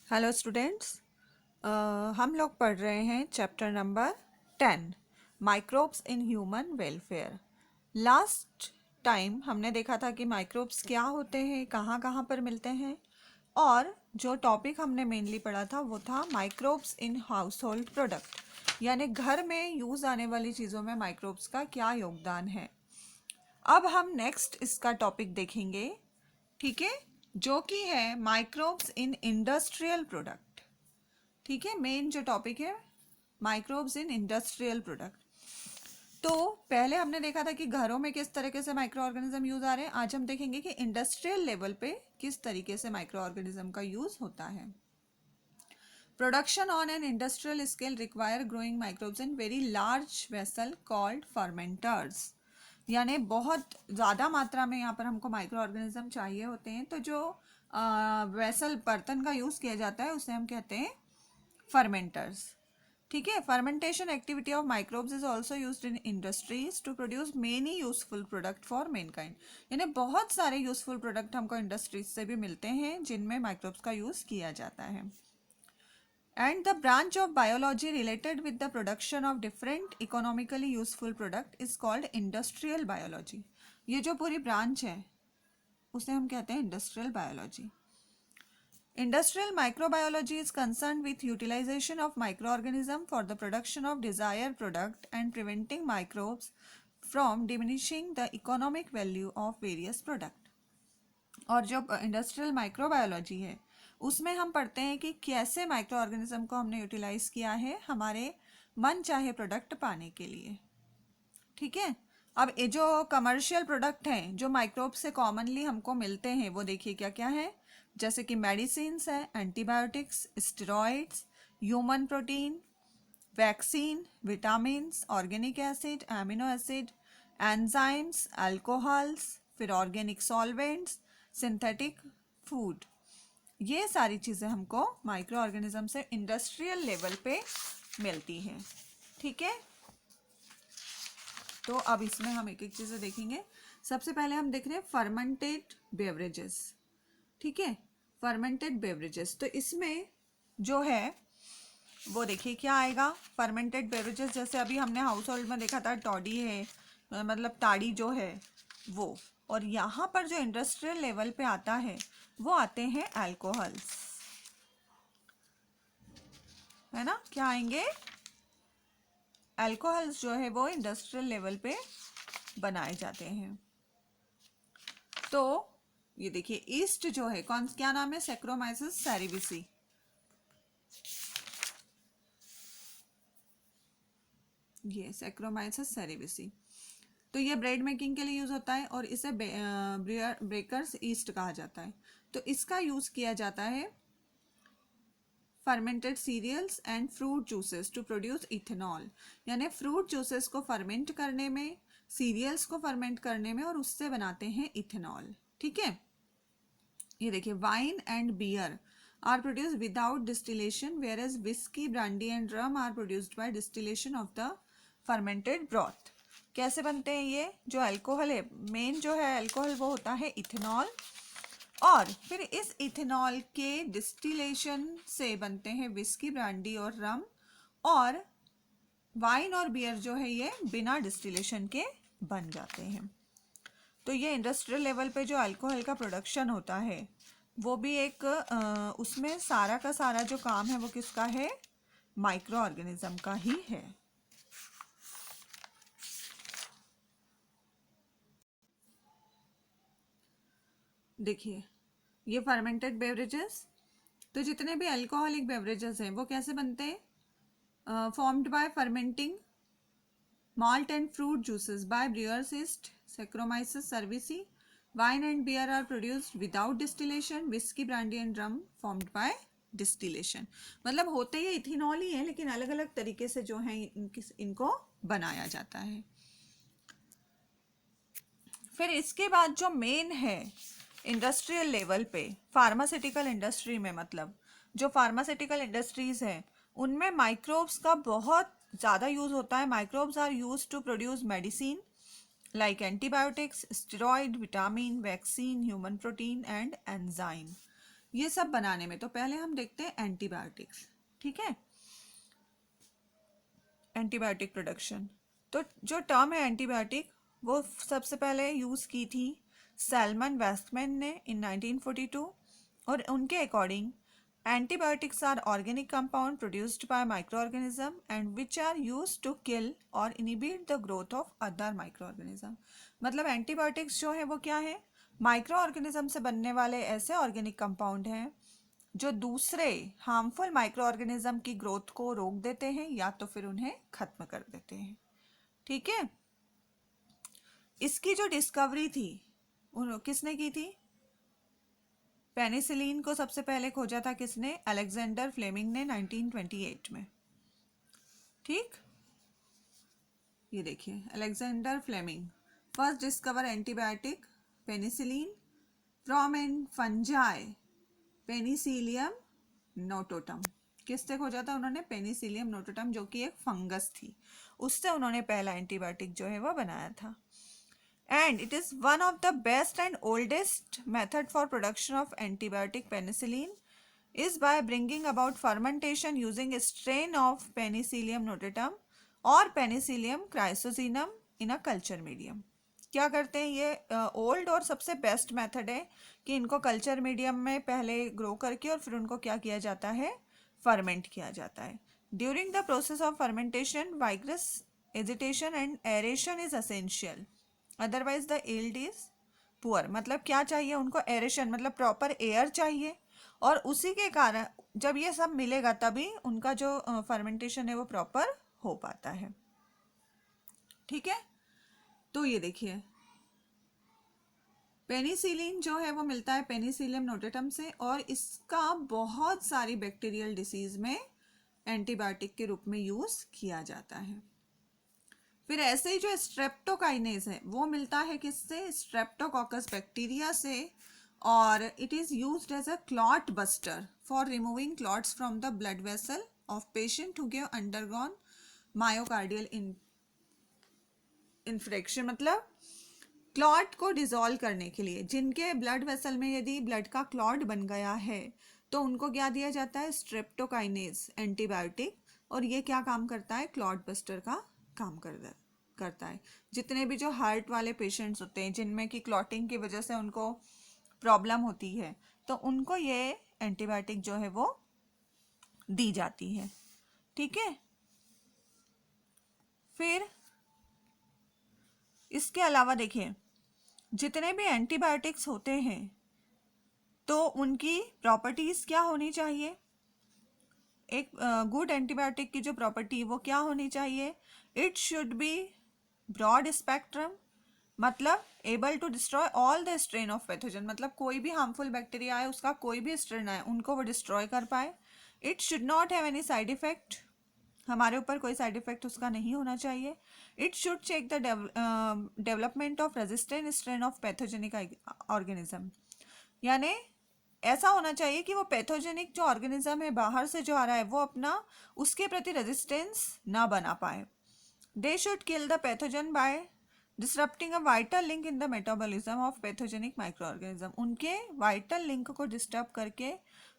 Hello students. हम लोग पढ़ रहे हैं chapter number 10, microbes in human welfare. Last time हमने देखा था कि माइक्रोब्स क्या होते हैं, कहाँ कहाँ पर मिलते हैं, और जो टॉपिक हमने मेनली पढ़ा था वो था microbes in house hold product, यानी घर में यूज़ आने वाली चीज़ों में माइक्रोब्स का क्या योगदान है। अब हम नेक्स्ट इसका टॉपिक देखेंगे, ठीक है, जो कि है माइक्रोब्स इन इंडस्ट्रियल प्रोडक्ट। ठीक है, मेन जो टॉपिक है माइक्रोब्स इन इंडस्ट्रियल प्रोडक्ट। तो पहले हमने देखा था कि घरों में किस तरीके से माइक्रो ऑर्गेनिज्म यूज आ रहे हैं। आज हम देखेंगे कि इंडस्ट्रियल लेवल पे किस तरीके से माइक्रो ऑर्गेनिज्म का यूज होता है। Production on an industrial scale require growing microbes in very large vessel called fermenters, यानी बहुत ज़्यादा मात्रा में यहाँ पर हमको माइक्रो ऑर्गेनिज्म चाहिए होते हैं। तो जो वेसल बर्तन का यूज़ किया जाता है उसे हम कहते हैं फर्मेंटर्स। ठीक है, fermentation activity of microbes is also used in industries to produce many useful product for mankind, यानी बहुत सारे यूजफुल प्रोडक्ट हमको इंडस्ट्रीज से भी मिलते हैं जिनमें माइक्रोब्स का यूज़ किया जाता है। And the branch of biology related with the production of different economically useful product is called industrial biology. ये जो पूरी ब्रांच है उसे हम कहते हैं industrial biology. Industrial microbiology is concerned with utilization of microorganism for the production of desired product and preventing microbes from diminishing the economic value of various product. और जो इंडस्ट्रियल माइक्रोबायोलॉजी है उसमें हम पढ़ते हैं कि कैसे माइक्रो ऑर्गेनिज्म को हमने यूटिलाइज किया है हमारे मन चाहे प्रोडक्ट पाने के लिए। ठीक है, अब ये जो कमर्शियल प्रोडक्ट हैं जो माइक्रोब से कॉमनली हमको मिलते हैं वो देखिए क्या क्या है, जैसे कि मेडिसिन्स है, antibiotics, steroids, human protein, vaccine, vitamins, organic acid, amino acid, enzymes, alcohols, फिर ऑर्गेनिक सॉल्वेंट्स, सिंथेटिक फूड। ये सारी चीज़ें हमको माइक्रो ऑर्गेनिज्म से इंडस्ट्रियल लेवल पे मिलती हैं। ठीक है, तो अब इसमें हम एक एक चीज़ें देखेंगे। सबसे पहले हम देख रहे हैं फर्मेंटेड बेवरेजेस। ठीक है, फर्मेंटेड बेवरेजेस, तो इसमें जो है वो देखिए क्या आएगा। फर्मेंटेड बेवरेजेस जैसे अभी हमने हाउस होल्ड में देखा था, टॉडी है, मतलब ताड़ी जो है वो, और यहाँ पर जो इंडस्ट्रियल लेवल पे आता है वो आते हैं अल्कोहल्स, है ना। क्या आएंगे, अल्कोहल्स जो है वो इंडस्ट्रियल लेवल पे बनाए जाते हैं। तो ये देखिए ईस्ट जो है कौन, क्या नाम है, सैक्रोमाइसिस सेरेविसी। ये सैक्रोमाइसिस सेरेविसी, तो ये ब्रेड मेकिंग के लिए यूज होता है और इसे ब्रेकर्स ईस्ट कहा जाता है। तो इसका यूज किया जाता है fermented cereals and fruit juices to produce ethanol, यानी फ्रूट जूसेस को फर्मेंट करने में, सीरियल्स को फर्मेंट करने में, और उससे बनाते हैं इथेनॉल। ठीक है, ये देखिए wine and beer are produce without distillation, whereas whisky, brandy and rum are produced by distillation of the fermented broth. कैसे बनते हैं ये जो अल्कोहल है, मेन जो है अल्कोहल वो होता है इथेनॉल, और फिर इस इथेनॉल के डिस्टिलेशन से बनते हैं विस्की, ब्रांडी और रम, और वाइन और बियर जो है ये बिना डिस्टिलेशन के बन जाते हैं। तो ये इंडस्ट्रियल लेवल पे जो अल्कोहल का प्रोडक्शन होता है वो भी एक उसमें सारा का सारा जो काम है वो किसका है, माइक्रो ऑर्गेनिज्म का ही है। देखिए ये फर्मेंटेड बेवरेजेस, तो जितने भी अल्कोहलिक बेवरेजेस हैं वो कैसे बनते हैं, formed by fermenting malt and fruit juices by brewers yeast, Saccharomyces cerevisiae. Wine and beer are produced without distillation. Whiskey, brandy and rum formed by distillation. मतलब होते ये इथेनॉल ही है लेकिन अलग अलग तरीके से जो है इनको बनाया जाता है। फिर इसके बाद जो मेन है इंडस्ट्रियल लेवल पे, फार्मास्यूटिकल इंडस्ट्री में, मतलब जो फार्मास्यूटिकल इंडस्ट्रीज हैं उनमें माइक्रोब्स का बहुत ज़्यादा यूज़ होता है। Microbes are use to produce medicine like antibiotics, steroid, vitamin, vaccine, human protein and enzyme. ये सब बनाने में। तो पहले हम देखते हैं एंटीबायोटिक्स, ठीक है, एंटीबायोटिक प्रोडक्शन। तो जो टर्म है एंटीबायोटिक, वो सबसे पहले यूज़ की थी सैलमन वेस्टमैन ने इन 1942, और उनके according antibiotics are organic compound produced by micro organism and which are use to kill or inhibit the growth of other micro organism. मतलब एंटीबायोटिक्स जो है वो क्या है, माइक्रो ऑर्गेनिज्म से बनने वाले ऐसे ऑर्गेनिक कंपाउंड हैं जो दूसरे हार्मफुल माइक्रो ऑर्गेनिज्म की ग्रोथ को रोक देते हैं या तो फिर उन्हें खत्म कर देते हैं, ठीक है। इसकी जो डिस्कवरी थी किसने की थी, पेनिसिलिन को सबसे पहले खोजा था किसने, अलेक्जेंडर फ्लेमिंग ने 1928 में, ठीक। ये देखिए Alexander Fleming first discover antibiotic penicillin from an fungi penicillium notatum. किससे खोजा था उन्होंने, पेनिसिलियम नोटोटम, जो कि एक फंगस थी, उससे उन्होंने पहला एंटीबायोटिक जो है वो बनाया था। And it is one of the best and oldest method for production of antibiotic penicillin is by bringing about fermentation using a strain of Penicillium notatum और Penicillium chrysogenum in a culture medium। क्या करते हैं ये old और सबसे best method है कि इनको कल्चर मीडियम में पहले ग्रो करके और फिर उनको क्या किया जाता है, फर्मेंट किया जाता है। During the process of fermentation vigorous agitation and aeration is essential, otherwise the yield is poor. मतलब क्या चाहिए उनको, एरेशन, मतलब प्रॉपर एयर चाहिए, और उसी के कारण जब ये सब मिलेगा तभी उनका जो फर्मेंटेशन है वो प्रॉपर हो पाता है, ठीक है। तो ये देखिए पेनिसिलिन जो है वो मिलता है पेनिसिलियम नोटेटम से, और इसका बहुत सारी बैक्टीरियल डिसीज में एंटीबायोटिक के रूप में यूज किया जाता है। फिर ऐसे ही जो स्ट्रेप्टोकाइनेज है वो मिलता है किससे, स्ट्रेप्टोकॉकस बैक्टीरिया से, और it is used as a clot buster for removing clots from the blood vessel of patient who have undergone myocardial infarction. मतलब क्लॉट को डिसॉल्व करने के लिए, जिनके ब्लड वेसल में यदि ब्लड का क्लॉट बन गया है तो उनको क्या दिया जाता है, स्ट्रेप्टोकाइनेज एंटीबायोटिक, और ये क्या काम करता है, क्लॉट बस्टर का काम करता है। जितने भी जो हार्ट वाले पेशेंट्स होते हैं जिनमें कि क्लॉटिंग की वजह से उनको प्रॉब्लम होती है, तो उनको ये एंटीबायोटिक जो है वो दी जाती है, ठीक है। फिर इसके अलावा देखिए जितने भी एंटीबायोटिक्स होते हैं तो उनकी प्रॉपर्टीज क्या होनी चाहिए, एक गुड एंटीबायोटिक की जो प्रॉपर्टी वो क्या होनी चाहिए, it should be broad spectrum, मतलब able to destroy all the strain of pathogen, मतलब कोई भी हार्मफुल बैक्टीरिया आए, उसका कोई भी स्ट्रेन आए, उनको वो डिस्ट्रॉय कर पाए। It should not have any side effect, हमारे ऊपर कोई साइड इफेक्ट उसका नहीं होना चाहिए। It should check the development of resistant strain of pathogenic organism, यानी ऐसा होना चाहिए कि वो पैथोजेनिक जो ऑर्गेनिज्म है बाहर से जो आ रहा है वो अपना उसके प्रति रेजिस्टेंस ना बना पाए। They should kill the pathogen by disrupting a vital link in the metabolism of pathogenic micro organism, उनके वाइटल लिंक को डिस्टर्ब करके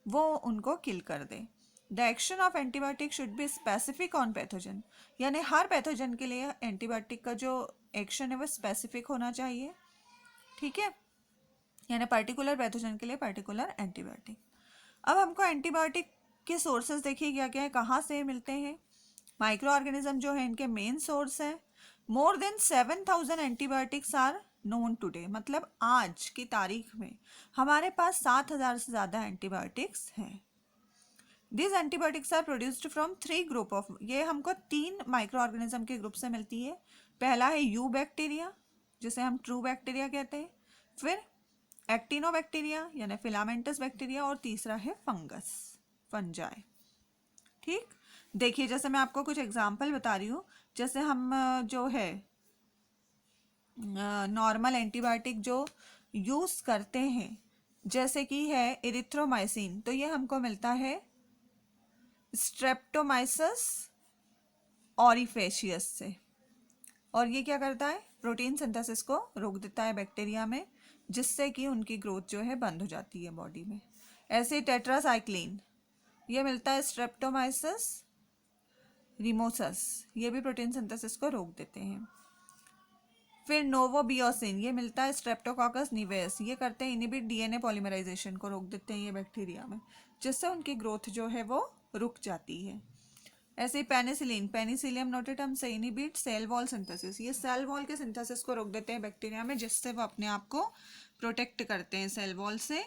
वो उनको किल कर दे। The action of antibiotic should be specific on pathogen, यानी हर पैथोजन के लिए एंटीबायोटिक का जो एक्शन है वो स्पेसिफिक होना चाहिए, ठीक है, यानी पर्टिकुलर पैथोजन के लिए पर्टिकुलर एंटीबायोटिक। अब हमको एंटीबायोटिक के सोर्सेज देखिए क्या क्या है, कहाँ से मिलते हैं। माइक्रो ऑर्गेनिज्म जो है इनके मेन सोर्स है। More than 7,000 antibiotics are known today, मतलब आज की तारीख में हमारे पास 7,000 से ज़्यादा एंटीबायोटिक्स हैं। This antibiotics are produced from 3 group of, ये हमको 3 माइक्रो ऑर्गेनिज्म के ग्रुप से मिलती है। पहला है यू बैक्टीरिया जिसे हम ट्रू बैक्टीरिया कहते हैं, फिर एक्टिनोबैक्टीरिया यानी फिलामेंटस बैक्टीरिया, और तीसरा है फंगस, फंजाई, ठीक। देखिए जैसे मैं आपको कुछ एग्जांपल बता रही हूँ, जैसे हम जो है नॉर्मल एंटीबायोटिक जो यूज़ करते हैं, जैसे कि है इरिथ्रोमाइसिन, तो ये हमको मिलता है स्ट्रेप्टोमाइसस ऑरिफेशियस से, और ये क्या करता है, प्रोटीन सिंथेसिस को रोक देता है बैक्टीरिया में, जिससे कि उनकी ग्रोथ जो है बंद हो जाती है बॉडी में। ऐसे टेट्रासाइक्लिन ये मिलता है स्ट्रेप्टोमाइसिस रिमोसस, ये भी प्रोटीन सिंथेसिस को रोक देते हैं। फिर नोवोबियोसिन ये मिलता है स्ट्रेप्टोकॉकस निवेस, ये करते हैं इनहिबिट डीएनए पॉलीमराइजेशन को रोक देते हैं ये बैक्टीरिया में, जिससे उनकी ग्रोथ जो है वो रुक जाती है। ऐसे ही पेनिसिलिन पेनिसिलियम नोटेटम से इनहिबिट सेल वॉल सिंथेसिस, ये सेल वॉल के सिंथेसिस को रोक देते हैं बैक्टीरिया में, जिससे वो अपने आप को प्रोटेक्ट करते हैं सेल वॉल से।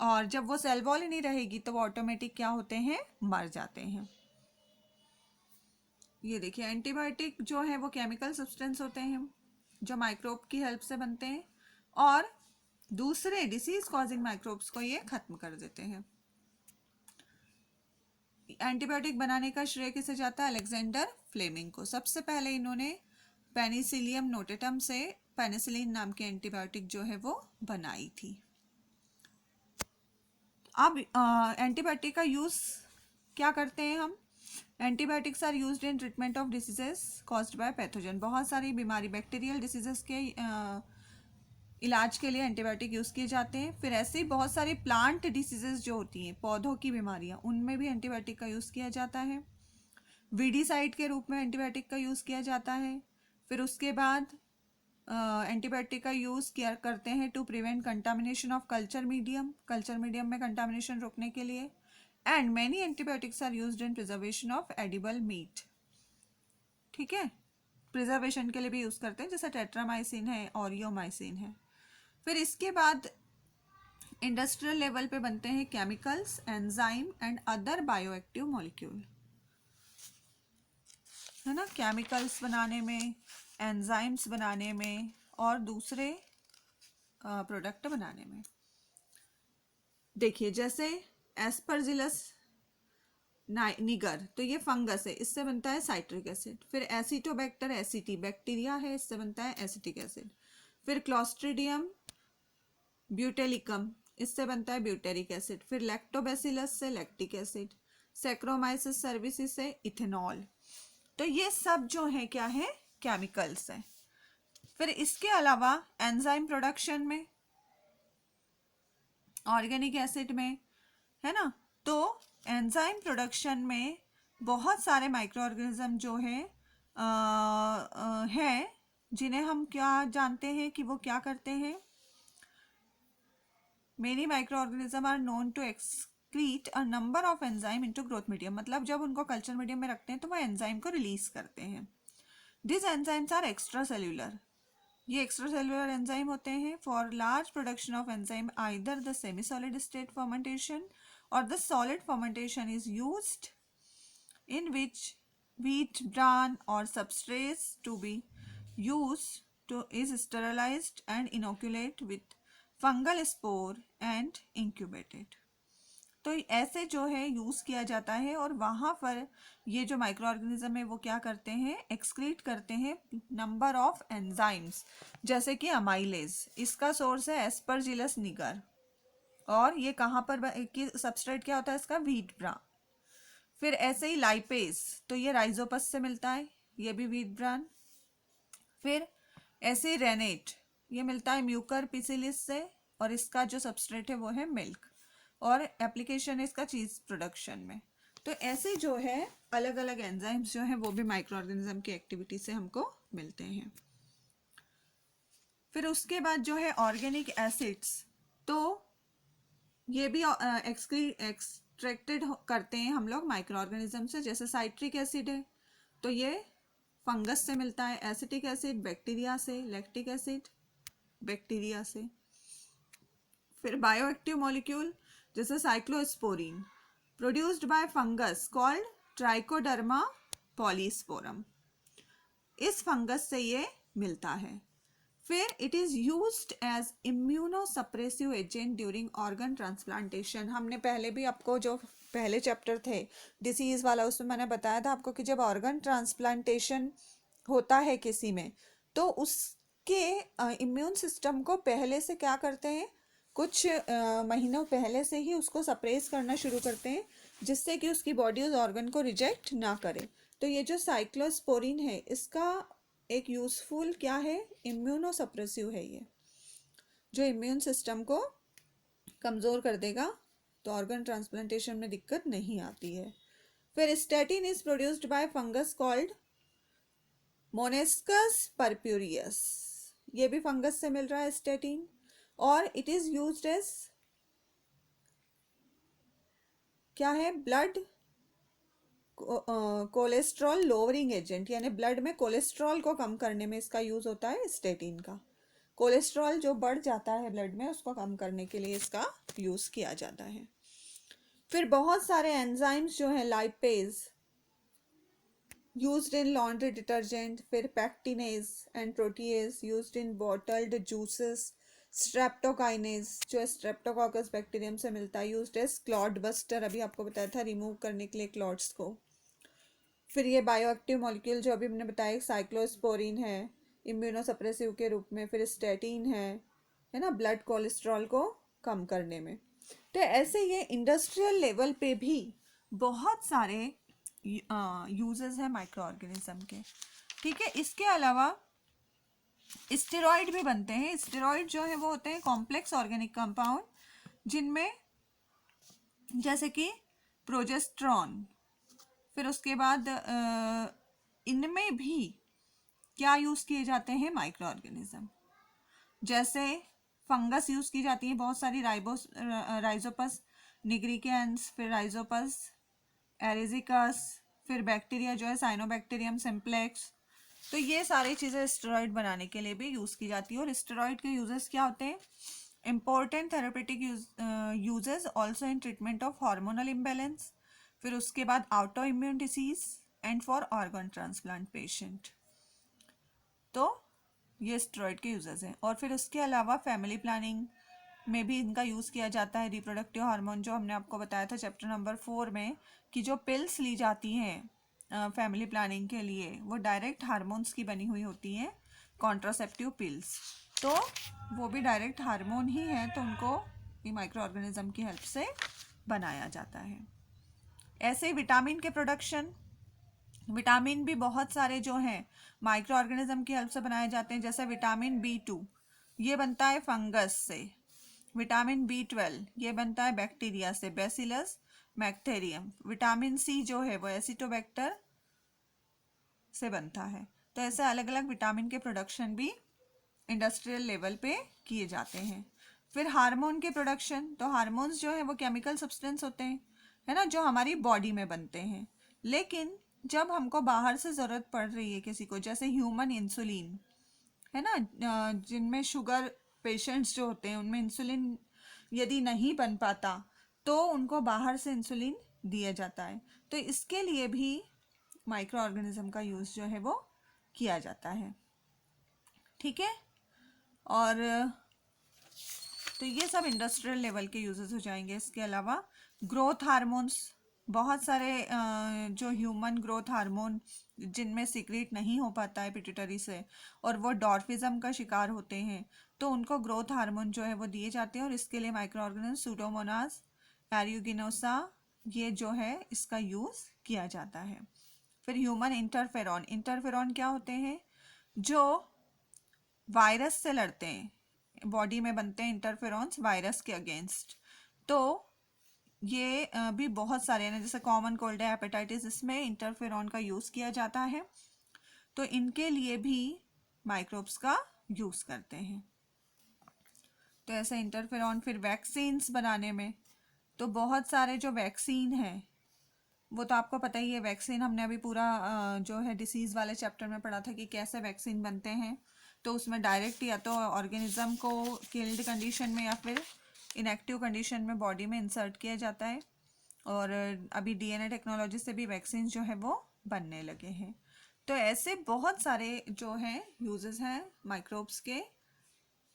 और जब वो सेल वॉल ही नहीं रहेगी तो वो ऑटोमेटिक क्या होते हैं, मर जाते हैं। ये देखिए एंटीबायोटिक जो है वो केमिकल सब्सटेंस होते हैं जो माइक्रोब की हेल्प से बनते हैं और दूसरे डिसीज कॉजिंग माइक्रोब्स को ये खत्म कर देते हैं। एंटीबायोटिक बनाने का श्रेय किसे जाता है, अलेक्जेंडर फ्लेमिंग को। सबसे पहले इन्होंने पेनिसिलियम नोटेटम से पेनिसिलिन नाम की एंटीबायोटिक जो है वो बनाई थी। अब एंटीबायोटिक का यूज क्या करते हैं हम, antibiotics are used in treatment of diseases caused by pathogen, बहुत सारी बीमारी बैक्टीरियल डिसीजेस के इलाज के लिए एंटीबायोटिक यूज़ किए जाते हैं। फिर ऐसे ही बहुत सारी प्लांट डिसीजेस जो होती हैं, पौधों की बीमारियां, उनमें भी एंटीबायोटिक का यूज़ किया जाता है। वीडीसाइड के रूप में एंटीबायोटिक का यूज़ किया जाता है। फिर उसके बाद एंटीबायोटिक का यूज़ किया करते हैं to prevent contamination of culture medium में कंटामिनेशन रोकने के लिए। And many antibiotics are used in preservation of edible meat, ठीक है, प्रिजर्वेशन के लिए भी यूज़ करते हैं, जैसे टेट्रामाइसिन है, ऑरियोमाइसिन है। फिर इसके बाद इंडस्ट्रियल लेवल पे बनते हैं chemicals, enzyme and other bioactive molecule, है ना, केमिकल्स बनाने में, एंजाइम्स बनाने में और दूसरे प्रोडक्ट बनाने में। देखिए जैसे एस्परजिलस निगर, तो ये फंगस है, इससे बनता है साइट्रिक एसिड। फिर एसिटोबैक्टर एसिटी बैक्टीरिया है, इससे बनता है एसिटिक एसिड। फिर क्लोस्ट्रीडियम ब्यूटेलिकम, इससे बनता है ब्यूटेरिक एसिड। फिर लैक्टोबैसिलस से लैक्टिक एसिड, सैक्रोमाइसिस सर्विसिस से इथेनॉल। तो ये सब जो है क्या है, केमिकल्स है। फिर इसके अलावा एंजाइम प्रोडक्शन में, ऑर्गेनिक एसिड में, है ना, तो एंजाइम प्रोडक्शन में बहुत सारे माइक्रो ऑर्गेनिज्म जो है जिन्हें हम क्या जानते हैं कि वो क्या करते हैं, many micro organism are known to excrete a number of enzyme into growth medium, मतलब जब उनको कल्चर मीडियम में रखते हैं तो वो एंजाइम को रिलीज करते हैं। This enzymes are extra cellular, ये एक्स्ट्रा सेल्यूलर एंजाइम होते हैं। For large production of enzyme either the semi solid state fermentation or the solid fermentation is used in which wheat bran or substrates to be used to is sterilized and inoculate with fungal spore and incubated। तो ऐसे जो है use किया जाता है और वहाँ पर ये जो माइक्रो ऑर्गेनिज्म है वो क्या करते हैं, एक्सक्रीट करते हैं नंबर ऑफ एंजाइम्स, जैसे कि अमाइलेज, इसका सोर्स है एस्परजिलस निगर, और ये कहाँ पर कि सबस्ट्रेट क्या होता है इसका, व्हीट ब्रान। फिर ऐसे ही लाइपेज, तो ये राइजोपस से मिलता है, ये भी व्हीट ब्रान। फिर ऐसे ही रेनेट, ये मिलता है म्यूकर पिसिलिस से, और इसका जो सबस्ट्रेट है वो है मिल्क, और एप्लीकेशन है इसका चीज़ प्रोडक्शन में। तो ऐसे जो है अलग अलग एंजाइम्स जो है वो भी माइक्रो ऑर्गेनिज्म की एक्टिविटी से हमको मिलते हैं। फिर उसके बाद जो है ऑर्गेनिक एसिड्स, तो ये भी एक्सट्रैक्टेड करते हैं हम लोग माइक्रो ऑर्गेनिज्म से, जैसे साइट्रिक एसिड है तो ये फंगस से मिलता है, एसिटिक एसिड बैक्टीरिया से, लैक्टिक एसिड बैक्टीरिया से। फिर बायोएक्टिव मॉलिक्यूल जैसे cyclosporin produced by fungus called Trichoderma polysporum, इस फंगस से ये मिलता है। फिर it is used as immunosuppressive agent during organ transplantation. हमने पहले भी आपको जो पहले चैप्टर थे डिसीज़ वाला उसमें मैंने बताया था आपको कि जब ऑर्गन ट्रांसप्लांटेशन होता है किसी में तो उसके इम्यून सिस्टम को पहले से क्या करते हैं, कुछ महीनों पहले से ही उसको सप्रेस करना शुरू करते हैं, जिससे कि उसकी बॉडी उस ऑर्गन को रिजेक्ट ना करे। तो ये जो साइक्लोस्पोरिन है इसका एक यूज़फुल क्या है, इम्यूनोसप्रेसिव है, ये जो इम्यून सिस्टम को कमज़ोर कर देगा तो ऑर्गन ट्रांसप्लांटेशन में दिक्कत नहीं आती है। फिर statin is produced by fungus called मोनेस्कस purpureus, ये भी फंगस से मिल रहा है स्टेटिन, और इट इज यूज्ड एज क्या है, ब्लड कोलेस्ट्रॉल लोअरिंग एजेंट, यानी ब्लड में कोलेस्ट्रॉल को कम करने में इसका यूज होता है स्टेटिन का। कोलेस्ट्रॉल जो बढ़ जाता है ब्लड में उसको कम करने के लिए इसका यूज किया जाता है। फिर बहुत सारे एंजाइम्स जो है lipase used in laundry detergent, फिर pectinase and protease used in bottled juices, streptokinase जो स्ट्रेप्टोकॉकस बैक्टीरियम से मिलता है, यूज्ड एज क्लॉट बस्टर, अभी आपको बताया था रिमूव करने के लिए क्लॉट्स को। फिर ये बायोएक्टिव मॉलिक्यूल जो अभी हमने बताया, साइक्लोस्पोरिन है इम्यूनोसप्रेसिव के रूप में, फिर स्टेटिन है ना, ब्लड कोलेस्ट्रॉल को कम करने में। तो ऐसे ये इंडस्ट्रियल लेवल पे भी बहुत सारे यूजेस है माइक्रो ऑर्गेनिज्म के। ठीक है, इसके अलावा स्टेरॉइड भी बनते हैं। स्टेरॉइड जो है वो होते हैं कॉम्प्लेक्स ऑर्गेनिक कंपाउंड, जिनमें जैसे कि प्रोजेस्ट्रॉन, फिर उसके बाद इनमें भी क्या यूज़ किए जाते हैं माइक्रो ऑर्गेनिज्म, जैसे फंगस यूज़ की जाती है बहुत सारी, राइजोपस निग्रिकेंस, फिर राइजोपस एरिजिकस, फिर बैक्टीरिया जो है साइनोबैक्टीरियम सिंप्लेक्स। तो ये सारी चीज़ें स्टेरॉइड बनाने के लिए भी यूज़ की जाती है। और स्टेरॉइड के यूजेस क्या होते हैं, important therapeutic uses also in treatment of hormonal imbalance, फिर उसके बाद auto immune disease and for organ transplant patient. तो ये स्टेरॉइड के यूजेस हैं। और फिर उसके अलावा फैमिली प्लानिंग में भी इनका यूज़ किया जाता है। रिप्रोडक्टिव हार्मोन जो हमने आपको बताया था चैप्टर नंबर 4 में, कि जो पिल्स ली जाती हैं फैमिली प्लानिंग के लिए वो डायरेक्ट हार्मोन्स की बनी हुई होती हैं, कॉन्ट्रासेप्टिव पिल्स, तो वो भी डायरेक्ट हार्मोन ही है, तो उनको ये माइक्रो ऑर्गेनिज्म की हेल्प से बनाया जाता है। ऐसे विटामिन के प्रोडक्शन, विटामिन भी बहुत सारे जो हैं माइक्रो ऑर्गेनिज्म की हेल्प से बनाए जाते हैं। जैसे विटामिन B2 ये बनता है फंगस से, विटामिन B12 ये बनता है बैक्टीरिया से, बैसिलस बैक्टीरियम। विटामिन C जो है वो एसिटोबैक्टर से बनता है। तो ऐसे अलग अलग विटामिन के प्रोडक्शन भी इंडस्ट्रियल लेवल पे किए जाते हैं। फिर हार्मोन के प्रोडक्शन, तो हार्मोन्स जो है वो केमिकल सब्सटेंस होते हैं, है ना, जो हमारी बॉडी में बनते हैं। लेकिन जब हमको बाहर से ज़रूरत पड़ रही है किसी को, जैसे ह्यूमन इंसुलिन है ना, जिनमें शुगर पेशेंट्स जो होते हैं उनमें इंसुलिन यदि नहीं बन पाता तो उनको बाहर से इंसुलिन दिया जाता है। तो इसके लिए भी माइक्रो ऑर्गेनिज्म का यूज़ जो है वो किया जाता है। ठीक है, और तो ये सब इंडस्ट्रियल लेवल के यूजेस हो जाएंगे। इसके अलावा ग्रोथ हार्मोन्स, बहुत सारे जो ह्यूमन ग्रोथ हार्मोन जिनमें सीक्रेट नहीं हो पाता है पिट्यूटरी से और वो डॉर्फिज्म का शिकार होते हैं, तो उनको ग्रोथ हार्मोन जो है वो दिए जाते हैं। और इसके लिए माइक्रो ऑर्गेनिज्म सूडोमोनास एरियोगिनोसा ये जो है इसका यूज़ किया जाता है। फिर ह्यूमन इंटरफेरॉन, इंटरफेरॉन क्या होते हैं, जो वायरस से लड़ते हैं, बॉडी में बनते हैं इंटरफेरॉन्स वायरस के अगेंस्ट। तो ये भी बहुत सारे हैं, जैसे कॉमन कोल्ड है, हेपेटाइटिस, इसमें इंटरफेरॉन का यूज़ किया जाता है। तो इनके लिए भी माइक्रोब्स का यूज़ करते हैं। तो ऐसे इंटरफेरॉन, फिर वैक्सीन्स बनाने में, तो बहुत सारे जो वैक्सीन हैं वो तो आपको पता ही है। वैक्सीन हमने अभी पूरा जो है डिसीज़ वाले चैप्टर में पढ़ा था कि कैसे वैक्सीन बनते हैं। तो उसमें डायरेक्ट या तो ऑर्गेनिज्म को किल्ड कंडीशन में या फिर इनएक्टिव कंडीशन में बॉडी में इंसर्ट किया जाता है। और अभी डीएनए टेक्नोलॉजी से भी वैक्सीन जो है वो बनने लगे हैं। तो ऐसे बहुत सारे जो हैं यूजेस हैं माइक्रोब्स के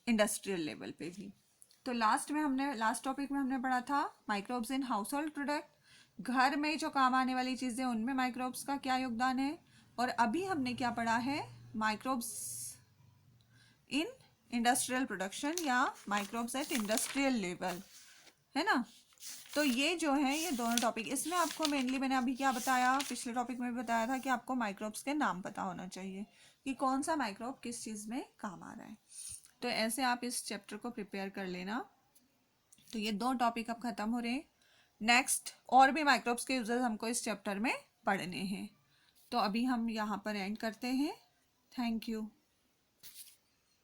इंडस्ट्रियल लेवल पे भी। तो लास्ट टॉपिक में हमने पढ़ा था microbes in house hold product, घर में जो काम आने वाली चीज़ें उनमें माइक्रोब्स का क्या योगदान है। और अभी हमने क्या पढ़ा है, माइक्रोब्स इन इंडस्ट्रियल प्रोडक्शन या माइक्रोब्स एट इंडस्ट्रियल लेवल, है ना। तो ये जो है ये दोनों टॉपिक, इसमें आपको मेनली मैंने अभी क्या बताया, पिछले टॉपिक में भी बताया था कि आपको माइक्रोब्स के नाम पता होना चाहिए कि कौन सा माइक्रोब किस चीज़ में काम आ रहा है। तो ऐसे आप इस चैप्टर को प्रिपेयर कर लेना। तो ये दो टॉपिक अब ख़त्म हो रहे हैं। नेक्स्ट और भी माइक्रोब्स के यूजेस हमको इस चैप्टर में पढ़ने हैं। तो अभी हम यहाँ पर एंड करते हैं। Thank you.